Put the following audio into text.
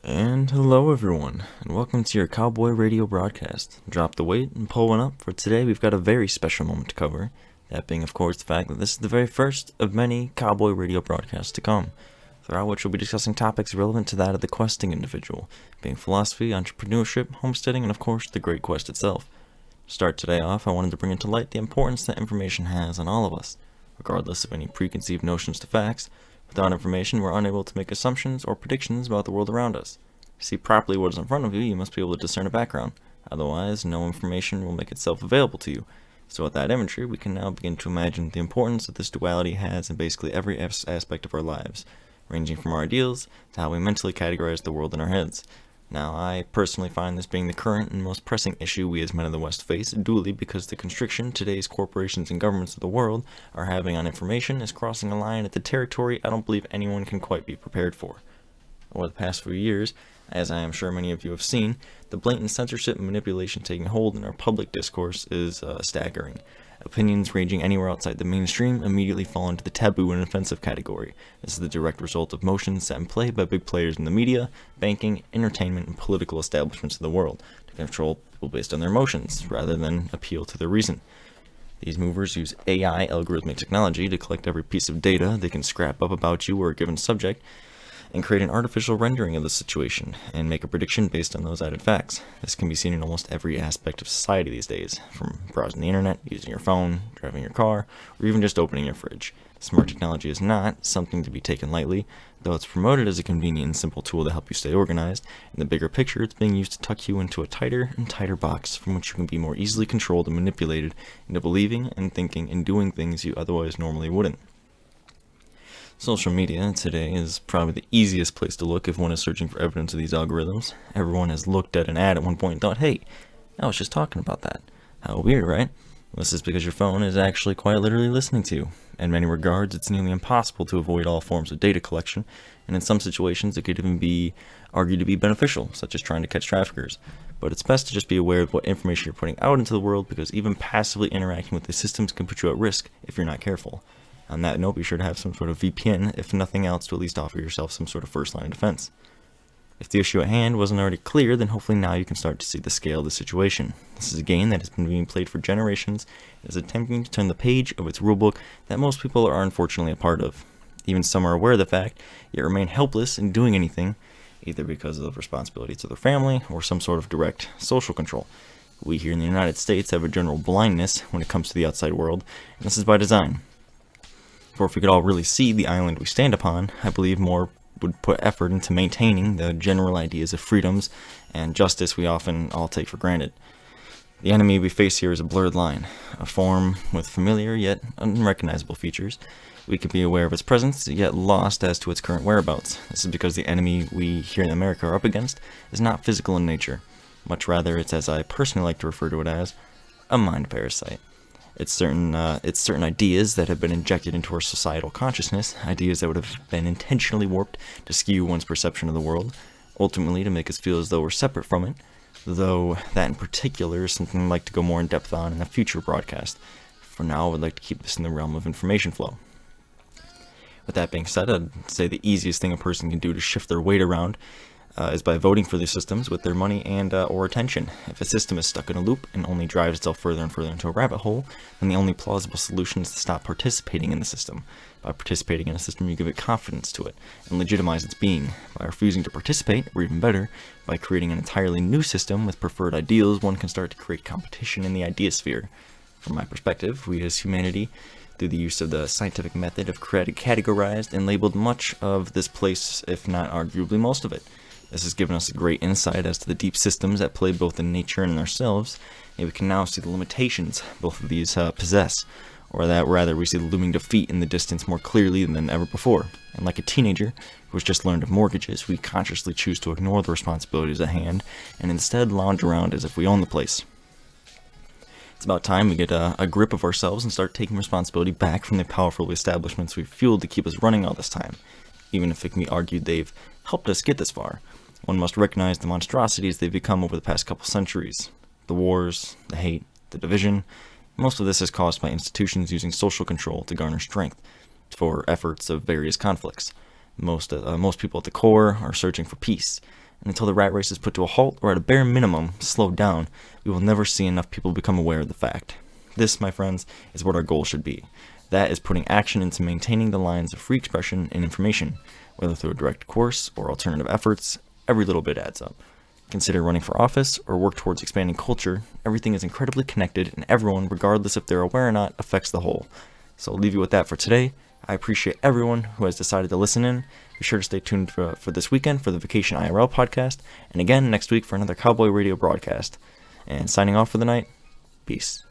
And hello everyone, and welcome to your Cowboy radio broadcast. Drop the weight and pull one up, for today we've got a very special moment to cover, that being of course the fact that this is the very first of many Cowboy radio broadcasts to come, throughout which we'll be discussing topics relevant to that of the questing individual, being philosophy, entrepreneurship, homesteading, and of course the Great Quest itself. To start today off, I wanted to bring into light the importance that information has on all of us, regardless of any preconceived notions to facts. Without information, we're unable to make assumptions or predictions about the world around us. To see properly what is in front of you, you must be able to discern a background. Otherwise, no information will make itself available to you. So with that imagery, we can now begin to imagine the importance that this duality has in basically every aspect of our lives, ranging from our ideals to how we mentally categorize the world in our heads. Now, I personally find this being the current and most pressing issue we as men of the West face, duly because the constriction today's corporations and governments of the world are having on information is crossing a line at the territory I don't believe anyone can quite be prepared for. Over the past few years, as I am sure many of you have seen, the blatant censorship and manipulation taking hold in our public discourse is staggering. Opinions ranging anywhere outside the mainstream immediately fall into the taboo and offensive category. This is the direct result of motions set in play by big players in the media, banking, entertainment, and political establishments of the world to control people based on their emotions, rather than appeal to their reason. These movers use AI algorithmic technology to collect every piece of data they can scrap up about you or a given subject, and create an artificial rendering of the situation, and make a prediction based on those added facts. This can be seen in almost every aspect of society these days, from browsing the internet, using your phone, driving your car, or even just opening your fridge. Smart technology is not something to be taken lightly, though it's promoted as a convenient and simple tool to help you stay organized. In the bigger picture, it's being used to tuck you into a tighter and tighter box from which you can be more easily controlled and manipulated into believing and thinking and doing things you otherwise normally wouldn't. Social media today is probably the easiest place to look if one is searching for evidence of these algorithms. Everyone has looked at an ad at one point and thought, hey, I was just talking about that. How weird, right? Well, this is because your phone is actually quite literally listening to you. In many regards, it's nearly impossible to avoid all forms of data collection, and in some situations it could even be argued to be beneficial, such as trying to catch traffickers. But it's best to just be aware of what information you're putting out into the world, because even passively interacting with the systems can put you at risk if you're not careful. On that note, be sure to have some sort of VPN, if nothing else, to at least offer yourself some sort of first line of defense. If the issue at hand wasn't already clear, then hopefully now you can start to see the scale of the situation. This is a game that has been being played for generations and is attempting to turn the page of its rulebook that most people are unfortunately a part of. Even some are aware of the fact, yet remain helpless in doing anything, either because of responsibility to their family or some sort of direct social control. We here in the United States have a general blindness when it comes to the outside world, and this is by design. For if we could all really see the island we stand upon, I believe more would put effort into maintaining the general ideas of freedoms and justice we often all take for granted. The enemy we face here is a blurred line, a form with familiar yet unrecognizable features. We can be aware of its presence, yet lost as to its current whereabouts. This is because the enemy we here in America are up against is not physical in nature. Much rather, it's, as I personally like to refer to it as, a mind parasite. It's certain ideas that have been injected into our societal consciousness, ideas that would have been intentionally warped to skew one's perception of the world, ultimately to make us feel as though we're separate from it, though that in particular is something I'd like to go more in depth on in a future broadcast. For now, I would like to keep this in the realm of information flow. With that being said, I'd say the easiest thing a person can do to shift their weight around is by voting for these systems with their money and or attention. If a system is stuck in a loop and only drives itself further and further into a rabbit hole, then the only plausible solution is to stop participating in the system. By participating in a system, you give it confidence to it and legitimize its being. By refusing to participate, or even better, by creating an entirely new system with preferred ideals, one can start to create competition in the idea sphere. From my perspective, we as humanity, through the use of the scientific method, have categorized and labeled much of this place, if not arguably most of it. This has given us a great insight as to the deep systems at play both in nature and in ourselves, and we can now see the limitations both of these possess, or that rather we see the looming defeat in the distance more clearly than ever before. And like a teenager who has just learned of mortgages, we consciously choose to ignore the responsibilities at hand and instead lounge around as if we own the place. It's about time we get a grip of ourselves and start taking responsibility back from the powerful establishments we've fueled to keep us running all this time. Even if it can be argued they've helped us get this far, one must recognize the monstrosities they've become over the past couple centuries. The wars, the hate, the division, most of this is caused by institutions using social control to garner strength for efforts of various conflicts. Most people at the core are searching for peace, and until the rat race is put to a halt or at a bare minimum slowed down, we will never see enough people become aware of the fact. This, my friends, is what our goal should be. That is putting action into maintaining the lines of free expression and information, whether through a direct course or alternative efforts. Every little bit adds up. Consider running for office or work towards expanding culture. Everything is incredibly connected, and everyone, regardless if they're aware or not, affects the whole. So I'll leave you with that for today. I appreciate everyone who has decided to listen in. Be sure to stay tuned for this weekend for the Vacation IRL podcast, and again next week for another Cowboy Radio broadcast. And signing off for the night, peace.